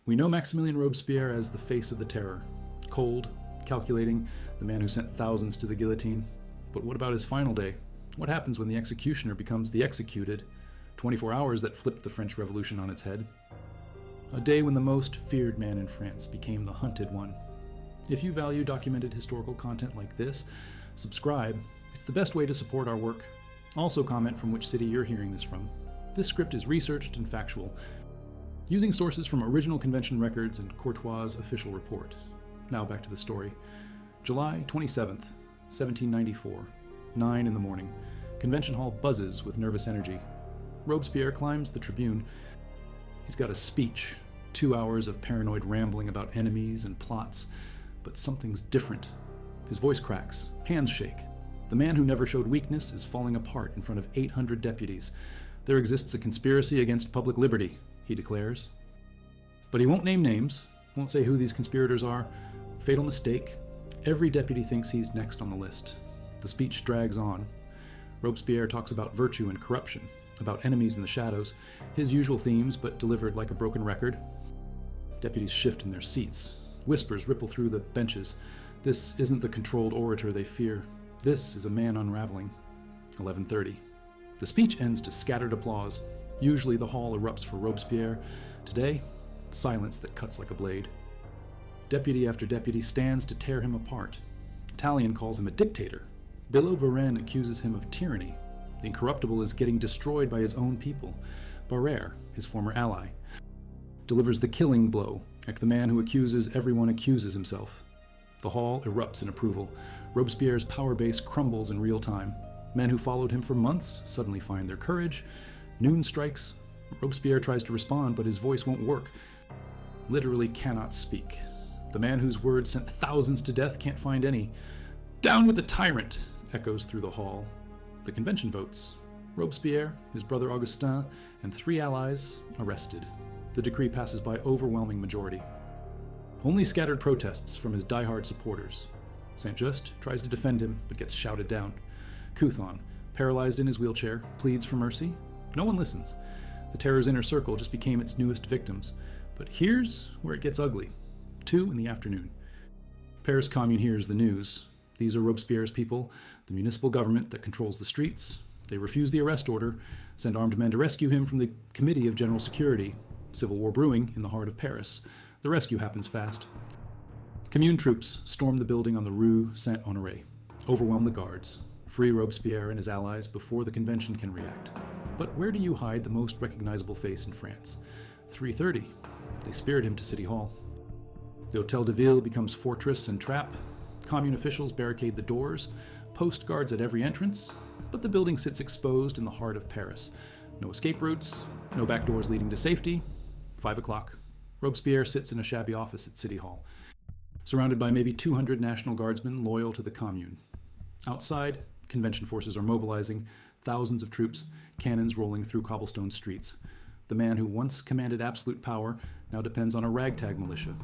We know Maximilien Robespierre as the face of the terror. Cold, calculating, the man who sent thousands to the guillotine. But what about his final day? What happens when the executioner becomes the executed? 24 hours that flipped the French Revolution on its head. A day when the most feared man in France became the hunted one. If you value documented historical content like this, subscribe. It's the best way to support our work. Also comment from which city you're hearing this from. This script is researched and factual, using sources from original convention records and Courtois' official report. Now back to the story. July 27th, 1794, 9 in the morning. Convention hall buzzes with nervous energy. Robespierre climbs the tribune. He's got a speech, 2 hours of paranoid rambling about enemies and plots, but something's different. His voice cracks, hands shake. The man who never showed weakness is falling apart in front of 800 deputies. There exists a conspiracy against public liberty, he declares. But he won't name names, won't say who these conspirators are. Fatal mistake. Every deputy thinks he's next on the list. The speech drags on. Robespierre talks about virtue and corruption, about enemies in the shadows, his usual themes, but delivered like a broken record. Deputies shift in their seats. Whispers ripple through the benches. This isn't the controlled orator they fear. This is a man unraveling. 11:30. The speech ends to scattered applause. Usually the hall erupts for Robespierre. Today, silence that cuts like a blade. Deputy after deputy stands to tear him apart. Italian calls him a dictator. Billaud-Varenne accuses him of tyranny. The incorruptible is getting destroyed by his own people. Barrère, his former ally, delivers the killing blow, like the man who accuses everyone accuses himself. The hall erupts in approval. Robespierre's power base crumbles in real time. Men who followed him for months suddenly find their courage. Noon strikes. Robespierre tries to respond, but his voice won't work. Literally cannot speak. The man whose words sent thousands to death can't find any. "Down with the tyrant!" echoes through the hall. The convention votes. Robespierre, his brother Augustin, and 3 allies arrested. The decree passes by overwhelming majority. Only scattered protests from his diehard supporters. Saint-Just tries to defend him, but gets shouted down. Couthon, paralyzed in his wheelchair, pleads for mercy. No one listens. The terror's inner circle just became its newest victims. But here's where it gets ugly. 2 in the afternoon. Paris Commune hears the news. These are Robespierre's people, the municipal government that controls the streets. They refuse the arrest order, send armed men to rescue him from the Committee of General Security. Civil war brewing in the heart of Paris. The rescue happens fast. Commune troops storm the building on the Rue Saint-Honoré, overwhelm the guards, free Robespierre and his allies before the convention can react. But where do you hide the most recognizable face in France? 3:30. They spirit him to City Hall. The Hôtel de Ville becomes fortress and trap. Commune officials barricade the doors, post guards at every entrance, but the building sits exposed in the heart of Paris. No escape routes, no back doors leading to safety. 5 o'clock. Robespierre sits in a shabby office at City Hall, surrounded by maybe 200 National Guardsmen loyal to the Commune. Outside, convention forces are mobilizing, thousands of troops, cannons rolling through cobblestone streets. The man who once commanded absolute power now depends on a ragtag militia.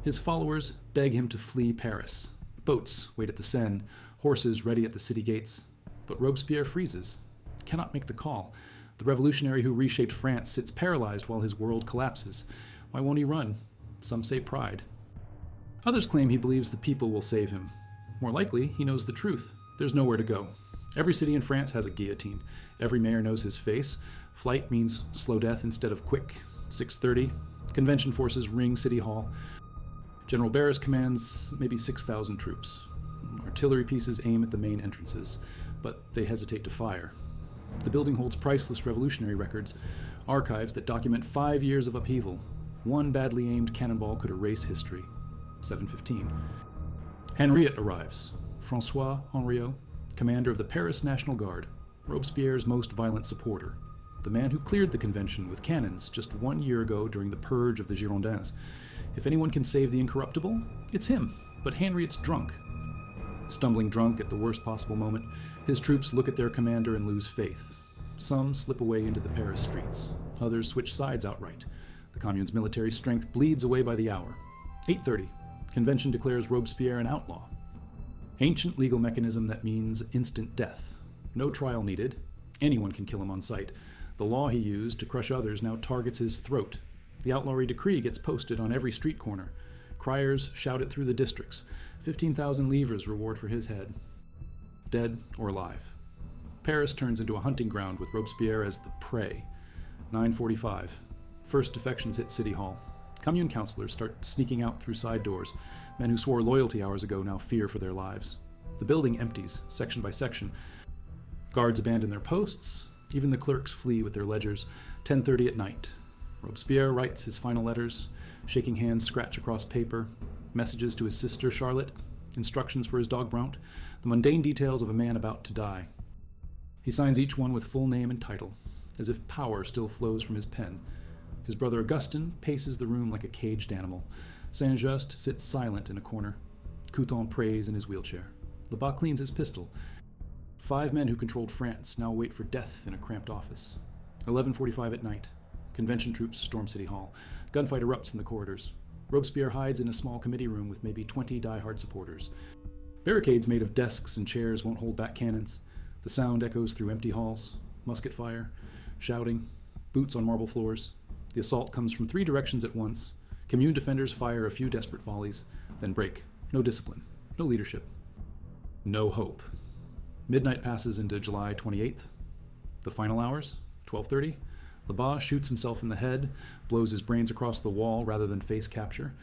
His followers beg him to flee Paris. Boats wait at the Seine, horses ready at the city gates. But Robespierre freezes, cannot make the call. The revolutionary who reshaped France sits paralyzed while his world collapses. Why won't he run? Some say pride. Others claim he believes the people will save him. More likely, he knows the truth. There's nowhere to go. Every city in France has a guillotine. Every mayor knows his face. Flight means slow death instead of quick. 6:30. Convention forces ring City Hall. General Barras commands maybe 6,000 troops. Artillery pieces aim at the main entrances, but they hesitate to fire. The building holds priceless revolutionary records, archives that document 5 years of upheaval. One badly aimed cannonball could erase history. 7:15. Henriot arrives. François Henriot, commander of the Paris National Guard, Robespierre's most violent supporter. The man who cleared the convention with cannons just 1 year ago during the purge of the Girondins. If anyone can save the incorruptible, it's him. But Henriot's drunk. Stumbling drunk at the worst possible moment, his troops look at their commander and lose faith. Some slip away into the Paris streets. Others switch sides outright. The Commune's military strength bleeds away by the hour. 8:30. Convention declares Robespierre an outlaw. Ancient legal mechanism that means instant death. No trial needed. Anyone can kill him on sight. The law he used to crush others now targets his throat. The outlawry decree gets posted on every street corner. Criers shout it through the districts. 15,000 livres reward for his head. Dead or alive. Paris turns into a hunting ground with Robespierre as the prey. 9:45. First defections hit City Hall. Commune councillors start sneaking out through side doors. Men who swore loyalty hours ago now fear for their lives. The building empties, section by section. Guards abandon their posts. Even the clerks flee with their ledgers. 10:30 at night. Robespierre writes his final letters. Shaking hands scratch across paper. Messages to his sister Charlotte. Instructions for his dog Brount. The mundane details of a man about to die. He signs each one with full name and title, as if power still flows from his pen. His brother Augustin paces the room like a caged animal. Saint-Just sits silent in a corner. Couthon prays in his wheelchair. Lebas cleans his pistol. 5 men who controlled France now wait for death in a cramped office. 11:45 at night. Convention troops storm City Hall. Gunfight erupts in the corridors. Robespierre hides in a small committee room with maybe 20 die-hard supporters. Barricades made of desks and chairs won't hold back cannons. The sound echoes through empty halls. Musket fire, shouting, boots on marble floors. The assault comes from 3 directions at once. Commune defenders fire a few desperate volleys, then break. No discipline, no leadership, no hope. Midnight passes into July 28th. The final hours, 12:30. Lebas shoots himself in the head, blows his brains across the wall rather than face capture.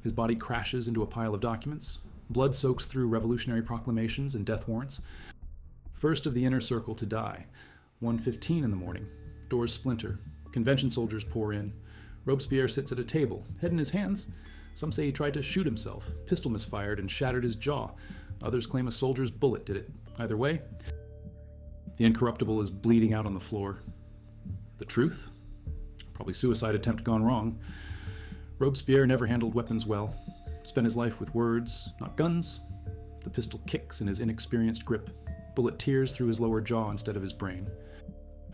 His body crashes into a pile of documents. Blood soaks through revolutionary proclamations and death warrants. First of the inner circle to die. 1:15 in the morning. Doors splinter. Convention soldiers pour in. Robespierre sits at a table, head in his hands. Some say he tried to shoot himself. Pistol misfired and shattered his jaw. Others claim a soldier's bullet did it. Either way, the incorruptible is bleeding out on the floor. The truth? Probably suicide attempt gone wrong. Robespierre never handled weapons well. Spent his life with words, not guns. The pistol kicks in his inexperienced grip. Bullet tears through his lower jaw instead of his brain.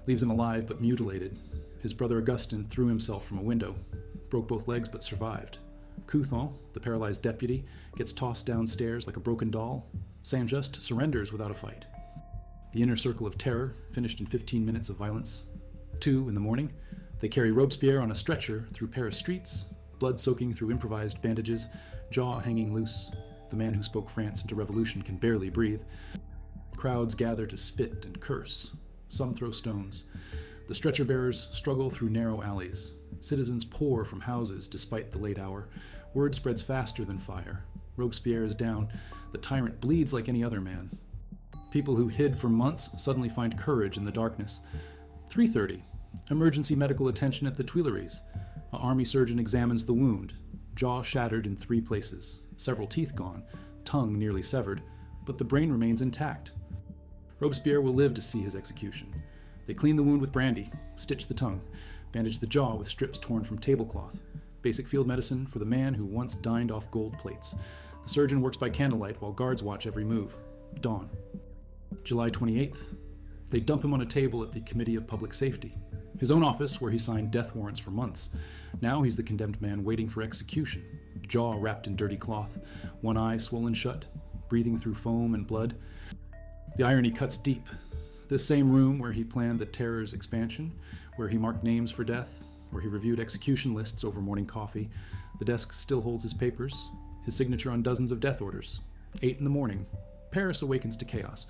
Leaves him alive but mutilated. His brother Augustin threw himself from a window. Broke both legs but survived. Couthon, the paralyzed deputy, gets tossed downstairs like a broken doll. Saint-Just surrenders without a fight. The inner circle of terror finished in 15 minutes of violence. 2 in the morning, they carry Robespierre on a stretcher through Paris streets, blood soaking through improvised bandages, jaw hanging loose. The man who spoke France into revolution can barely breathe. Crowds gather to spit and curse. Some throw stones. The stretcher bearers struggle through narrow alleys. Citizens pour from houses despite the late hour. Word spreads faster than fire. Robespierre is down. The tyrant bleeds like any other man. People who hid for months suddenly find courage in the darkness. 3:30. Emergency medical attention at the Tuileries. An army surgeon examines the wound. Jaw shattered in 3 places. Several teeth gone. Tongue nearly severed. But the brain remains intact. Robespierre will live to see his execution. They clean the wound with brandy, stitch the tongue, bandage the jaw with strips torn from tablecloth. Basic field medicine for the man who once dined off gold plates. The surgeon works by candlelight while guards watch every move. Dawn. July 28th. They dump him on a table at the Committee of Public Safety. His own office, where he signed death warrants for months. Now he's the condemned man waiting for execution. Jaw wrapped in dirty cloth. One eye swollen shut, breathing through foam and blood. The irony cuts deep. This same room where he planned the terror's expansion, where he marked names for death, where he reviewed execution lists over morning coffee. The desk still holds his papers, his signature on dozens of death orders. 8 in the morning. Paris awakens to chaos.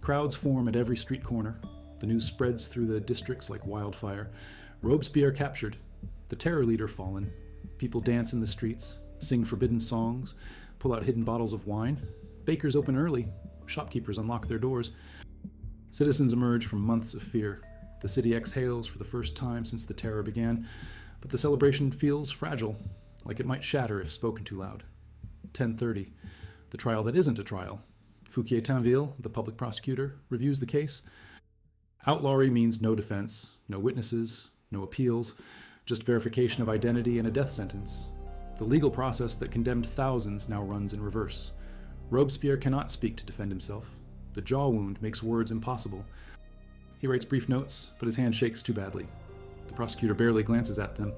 Crowds form at every street corner. The news spreads through the districts like wildfire. Robespierre captured. The terror leader fallen. People dance in the streets, sing forbidden songs, pull out hidden bottles of wine. Bakers open early. Shopkeepers unlock their doors. Citizens emerge from months of fear. The city exhales for the first time since the terror began, but the celebration feels fragile, like it might shatter if spoken too loud. 10:30. The trial that isn't a trial. Fouquier-Tinville, the public prosecutor, reviews the case. Outlawry means no defense, no witnesses, no appeals, just verification of identity and a death sentence. The legal process that condemned thousands now runs in reverse. Robespierre cannot speak to defend himself. The jaw wound makes words impossible. He writes brief notes, but his hand shakes too badly. The prosecutor barely glances at them.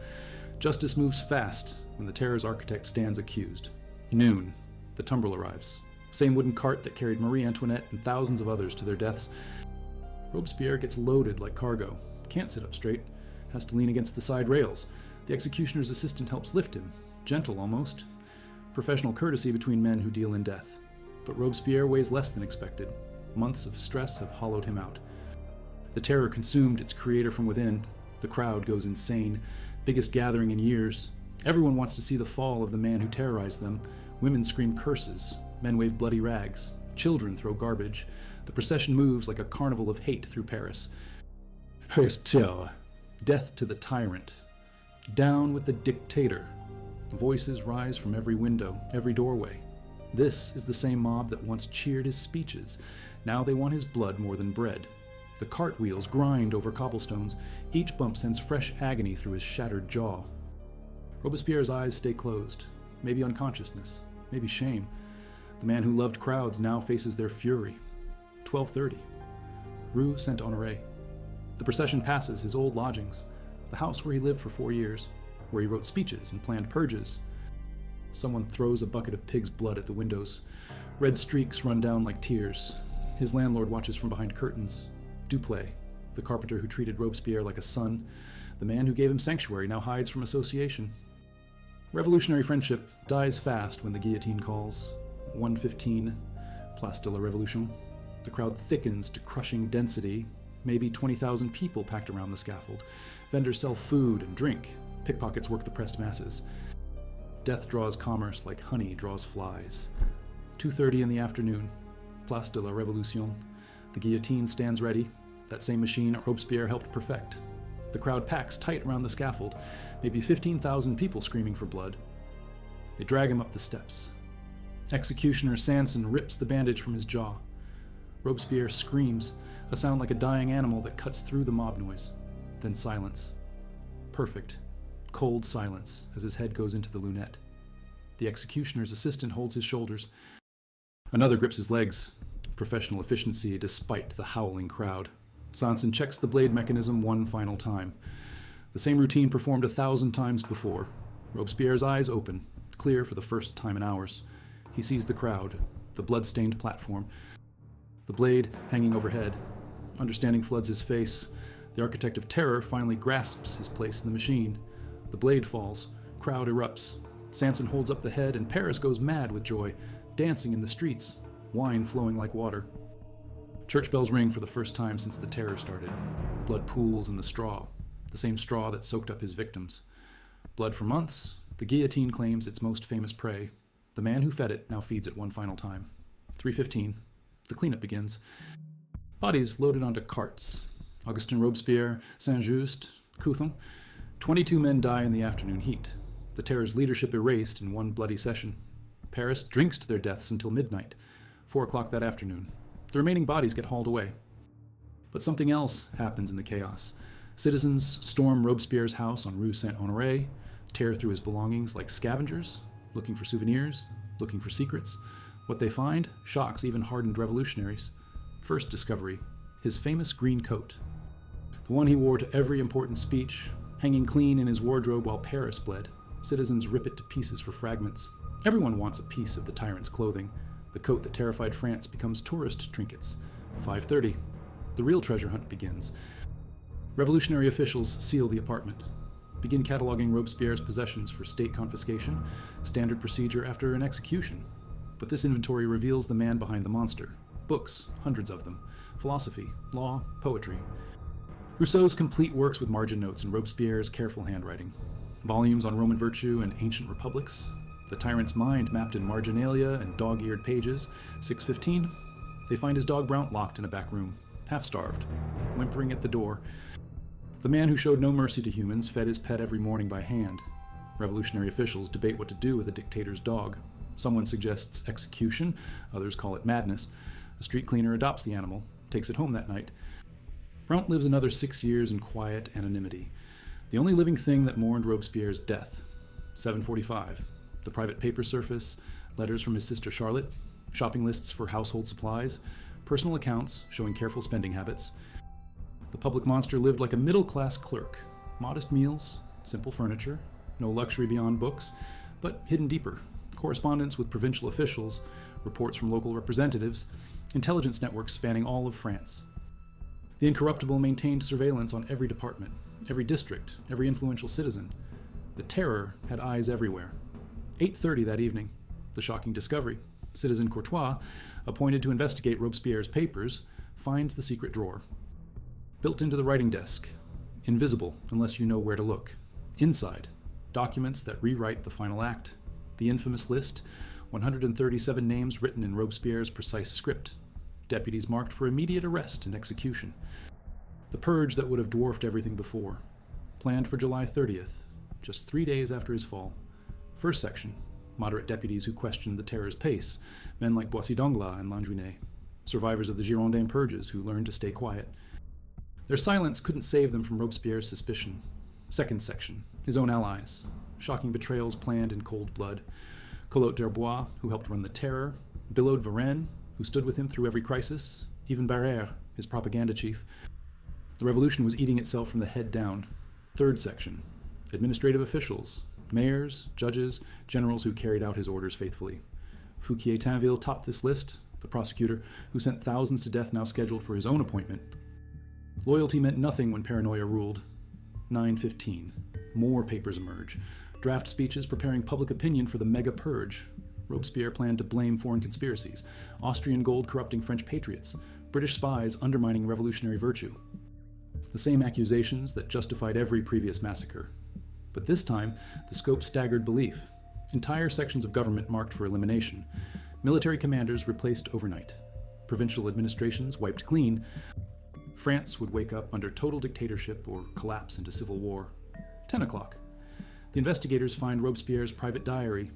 Justice moves fast when the terror's architect stands accused. Noon. The tumbril arrives. Same wooden cart that carried Marie Antoinette and thousands of others to their deaths. Robespierre gets loaded like cargo. Can't sit up straight. Has to lean against the side rails. The executioner's assistant helps lift him, gentle almost. Professional courtesy between men who deal in death. But Robespierre weighs less than expected. Months of stress have hollowed him out. The terror consumed its creator from within. The crowd goes insane. Biggest gathering in years. Everyone wants to see the fall of the man who terrorized them. Women scream curses. Men wave bloody rags. Children throw garbage. The procession moves like a carnival of hate through Paris. Terror. Death to the tyrant. Down with the dictator. Voices rise from every window, every doorway. This is the same mob that once cheered his speeches. Now they want his blood more than bread. The cartwheels grind over cobblestones. Each bump sends fresh agony through his shattered jaw. Robespierre's eyes stay closed. Maybe unconsciousness. Maybe shame. The man who loved crowds now faces their fury. 12:30. Rue Saint-Honoré. The procession passes his old lodgings, the house where he lived for 4 years, where he wrote speeches and planned purges. Someone throws a bucket of pig's blood at the windows. Red streaks run down like tears. His landlord watches from behind curtains. Duplay, the carpenter who treated Robespierre like a son, the man who gave him sanctuary, now hides from association. Revolutionary friendship dies fast when the guillotine calls. 1:15, Place de la Révolution. The crowd thickens to crushing density. Maybe 20,000 people packed around the scaffold. Vendors sell food and drink. Pickpockets work the pressed masses. Death draws commerce like honey draws flies. 2:30 in the afternoon, Place de la Révolution. The guillotine stands ready, that same machine Robespierre helped perfect. The crowd packs tight around the scaffold, maybe 15,000 people screaming for blood. They drag him up the steps. Executioner Sanson rips the bandage from his jaw. Robespierre screams, a sound like a dying animal that cuts through the mob noise. Then silence. Perfect, cold silence as his head goes into the lunette. The executioner's assistant holds his shoulders. Another grips his legs. Professional efficiency despite the howling crowd. Sanson checks the blade mechanism one final time. The same routine performed 1,000 times before. Robespierre's eyes open, clear for the first time in hours. He sees the crowd, the blood-stained platform, the blade hanging overhead. Understanding floods his face. The architect of terror finally grasps his place in the machine. The blade falls. Crowd erupts. Sanson holds up the head, and Paris goes mad with joy, dancing in the streets, wine flowing like water. Church bells ring for the first time since the terror started. Blood pools in the straw, the same straw that soaked up his victims. Blood for months, the guillotine claims its most famous prey. The man who fed it now feeds it one final time. 3:15. The cleanup begins. Bodies loaded onto carts. Augustin Robespierre, Saint-Just, Couthon. 22 men die in the afternoon heat. The terror's leadership erased in one bloody session. Paris drinks to their deaths until midnight, 4 o'clock that afternoon. The remaining bodies get hauled away. But something else happens in the chaos. Citizens storm Robespierre's house on Rue Saint-Honoré, tear through his belongings like scavengers, looking for souvenirs, looking for secrets. What they find shocks even hardened revolutionaries. First discovery, his famous green coat. The one he wore to every important speech, hanging clean in his wardrobe while Paris bled. Citizens rip it to pieces for fragments. Everyone wants a piece of the tyrant's clothing. The coat that terrified France becomes tourist trinkets. 5:30. The real treasure hunt begins. Revolutionary officials seal the apartment. Begin cataloging Robespierre's possessions for state confiscation, standard procedure after an execution. But this inventory reveals the man behind the monster. Books, hundreds of them. Philosophy, law, poetry. Rousseau's complete works with margin notes and Robespierre's careful handwriting. Volumes on Roman virtue and ancient republics. The tyrant's mind mapped in marginalia and dog-eared pages. 6:15. They find his dog Brount locked in a back room, half-starved, whimpering at the door. The man who showed no mercy to humans fed his pet every morning by hand. Revolutionary officials debate what to do with a dictator's dog. Someone suggests execution, others call it madness. A street cleaner adopts the animal, takes it home that night. Brount lives another 6 years in quiet anonymity. The only living thing that mourned Robespierre's death. 7:45. The private paper surface, letters from his sister Charlotte, shopping lists for household supplies, personal accounts showing careful spending habits. The public monster lived like a middle-class clerk. Modest meals, simple furniture, no luxury beyond books, but hidden deeper. Correspondence with provincial officials, reports from local representatives, intelligence networks spanning all of France. The incorruptible maintained surveillance on every department, every district, every influential citizen. The terror had eyes everywhere. 8:30 that evening, the shocking discovery. Citizen Courtois, appointed to investigate Robespierre's papers, finds the secret drawer. Built into the writing desk, invisible unless you know where to look. Inside, documents that rewrite the final act. The infamous list, 137 names written in Robespierre's precise script. Deputies marked for immediate arrest and execution. The purge that would have dwarfed everything before. Planned for July 30th, just 3 days after his fall. First section, moderate deputies who questioned the terror's pace, men like Boissy d'Anglas and Lanjuinet, survivors of the Girondin purges who learned to stay quiet. Their silence couldn't save them from Robespierre's suspicion. Second section, his own allies, shocking betrayals planned in cold blood. Collot d'Herbois, who helped run the terror, Billot de Varennes, who stood with him through every crisis, even Barrère, his propaganda chief. The revolution was eating itself from the head down. Third section, administrative officials, mayors, judges, generals who carried out his orders faithfully. Fouquier-Tinville topped this list, the prosecutor who sent thousands to death now scheduled for his own appointment. Loyalty meant nothing when paranoia ruled. 9:15. More papers emerge. Draft speeches preparing public opinion for the mega purge. Robespierre planned to blame foreign conspiracies, Austrian gold corrupting French patriots, British spies undermining revolutionary virtue. The same accusations that justified every previous massacre. But this time, the scope staggered belief. Entire sections of government marked for elimination. Military commanders replaced overnight. Provincial administrations wiped clean. France would wake up under total dictatorship or collapse into civil war. 10 o'clock. The investigators find Robespierre's private diary,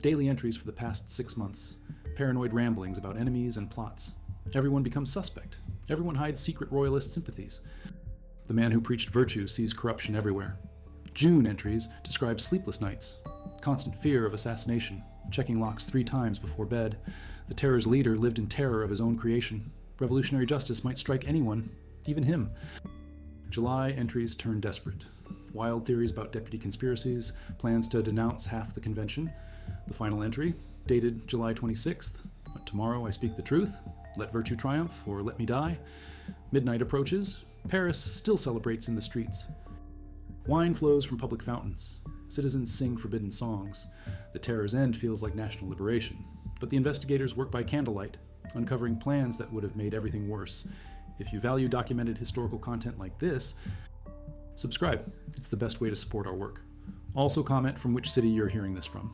daily entries for the past 6 months, paranoid ramblings about enemies and plots. Everyone becomes suspect. Everyone hides secret royalist sympathies. The man who preached virtue sees corruption everywhere. June entries describe sleepless nights, constant fear of assassination, checking locks 3 times before bed. The terror's leader lived in terror of his own creation. Revolutionary justice might strike anyone, even him. July entries turn desperate. Wild theories about deputy conspiracies, plans to denounce half the convention. The final entry, dated July 26th. Tomorrow I speak the truth. Let virtue triumph, or let me die. Midnight approaches. Paris still celebrates in the streets. Wine flows from public fountains. Citizens sing forbidden songs. The terror's end feels like national liberation. But the investigators work by candlelight, uncovering plans that would have made everything worse. If you value documented historical content like this, subscribe. It's the best way to support our work. Also comment from which city you're hearing this from.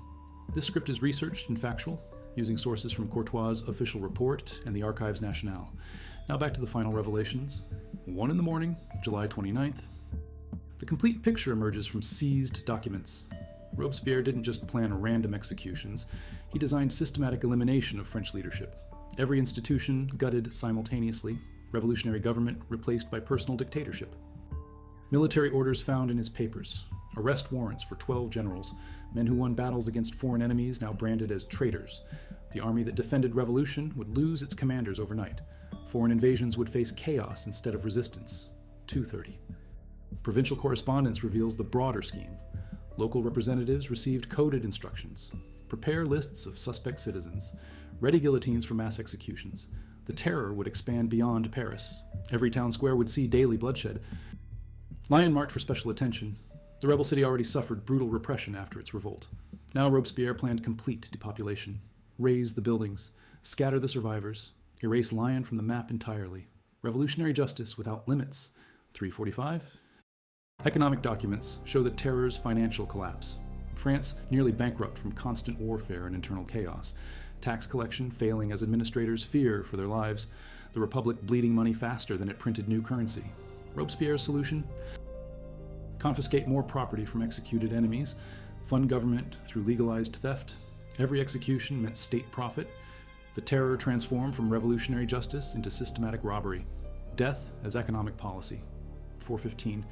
This script is researched and factual, using sources from Courtois' official report and the Archives Nationale. Now back to the final revelations. 1 in the morning, July 29th. The complete picture emerges from seized documents. Robespierre didn't just plan random executions, he designed systematic elimination of French leadership. Every institution gutted simultaneously, revolutionary government replaced by personal dictatorship. Military orders found in his papers, arrest warrants for 12 generals, men who won battles against foreign enemies now branded as traitors. The army that defended revolution would lose its commanders overnight. Foreign invasions would face chaos instead of resistance. 2:30. Provincial correspondence reveals the broader scheme. Local representatives received coded instructions. Prepare lists of suspect citizens. Ready guillotines for mass executions. The terror would expand beyond Paris. Every town square would see daily bloodshed. Lion marked for special attention. The rebel city already suffered brutal repression after its revolt. Now Robespierre planned complete depopulation. Raze the buildings. Scatter the survivors. Erase Lyon from the map entirely. Revolutionary justice without limits. 3:45. Economic documents show the terror's financial collapse. France nearly bankrupt from constant warfare and internal chaos. Tax collection failing as administrators fear for their lives. The Republic bleeding money faster than it printed new currency. Robespierre's solution? Confiscate more property from executed enemies. Fund government through legalized theft. Every execution meant state profit. The terror transformed from revolutionary justice into systematic robbery. Death as economic policy. 4:15.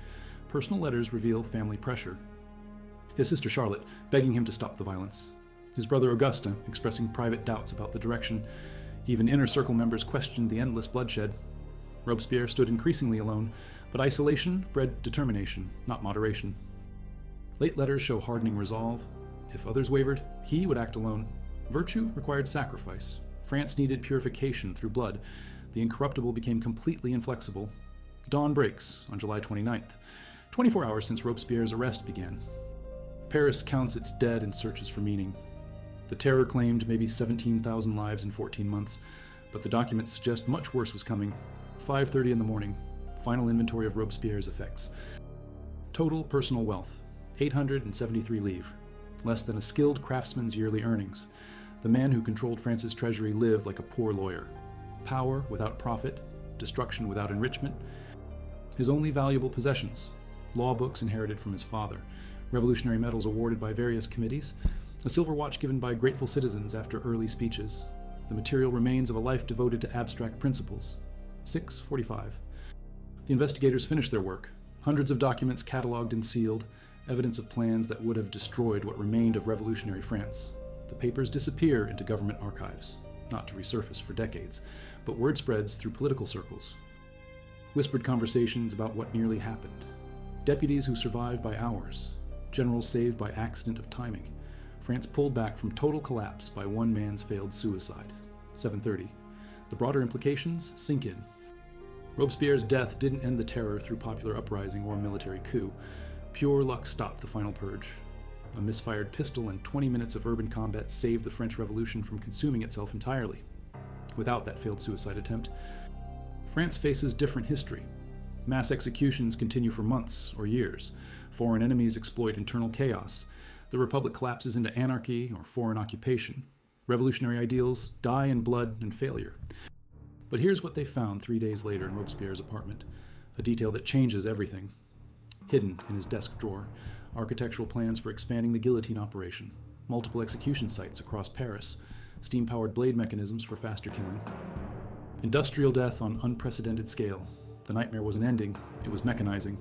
Personal letters reveal family pressure. His sister Charlotte begging him to stop the violence. His brother Augustin expressing private doubts about the direction. Even inner circle members questioned the endless bloodshed. Robespierre stood increasingly alone, but isolation bred determination, not moderation. Late letters show hardening resolve. If others wavered, he would act alone. Virtue required sacrifice. France needed purification through blood. The incorruptible became completely inflexible. Dawn breaks on July 29th, 24 hours since Robespierre's arrest began. Paris counts its dead and searches for meaning. The terror claimed maybe 17,000 lives in 14 months, but the documents suggest much worse was coming. 5:30 in the morning, final inventory of Robespierre's effects. Total personal wealth, 873 livres, less than a skilled craftsman's yearly earnings. The man who controlled France's treasury lived like a poor lawyer. Power without profit, destruction without enrichment. His only valuable possessions, law books inherited from his father, revolutionary medals awarded by various committees, a silver watch given by grateful citizens after early speeches, the material remains of a life devoted to abstract principles. 6:45. The investigators finished their work. Hundreds of documents catalogued and sealed, evidence of plans that would have destroyed what remained of revolutionary France. The papers disappear into government archives, not to resurface for decades, but word spreads through political circles. Whispered conversations about what nearly happened. Deputies who survived by hours. Generals saved by accident of timing. France pulled back from total collapse by one man's failed suicide. 7:30. The broader implications sink in. Robespierre's death didn't end the terror through popular uprising or military coup. Pure luck stopped the final purge. A misfired pistol and 20 minutes of urban combat saved the French Revolution from consuming itself entirely. Without that failed suicide attempt, France faces different history. Mass executions continue for months or years. Foreign enemies exploit internal chaos. The Republic collapses into anarchy or foreign occupation. Revolutionary ideals die in blood and failure. But here's what they found 3 days later in Robespierre's apartment, a detail that changes everything. Hidden in his desk drawer, architectural plans for expanding the guillotine operation, multiple execution sites across Paris, steam-powered blade mechanisms for faster killing. Industrial death on unprecedented scale. The nightmare wasn't ending, it was mechanizing.